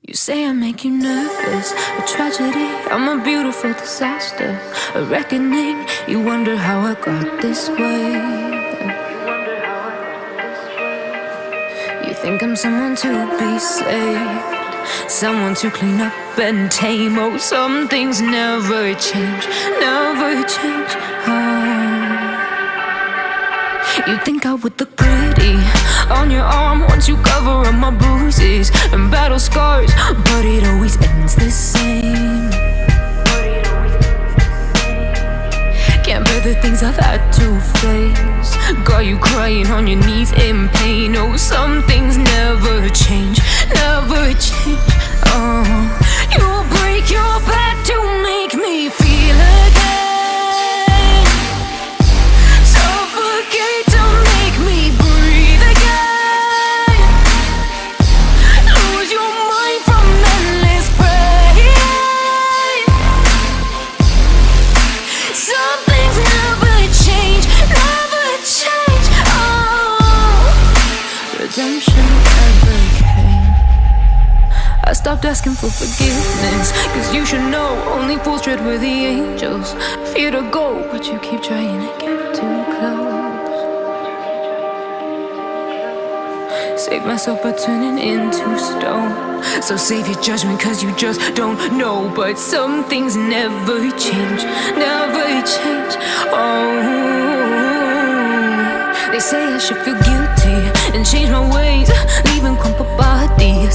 You say I make you nervous, a tragedy, I'm a beautiful disaster, a reckoning. You wonder how I got this way. You think I'm someone to be saved, someone to clean up and tame. Oh, some things never change, never change. You think I would look pretty on your arm once you cover up my bruises and battle scars, but it always ends the same. Can't bear the things I've had to face, got you crying on your knees in pain. Oh, some things never change, never change. Oh, you'll break your back to make me feel again, suffocate to make me breathe again, lose your mind from endless pain. Some things never change, never change. Oh, redemption never came. I stopped asking for forgiveness, cause you should know only fools tread where the angels fear to go, but you keep trying to get too close. Save myself by turning into stone, so save your judgment cause you just don't know. But some things never change, never change. Oh, they say I should feel guilty and change my ways, leaving crumpled bodies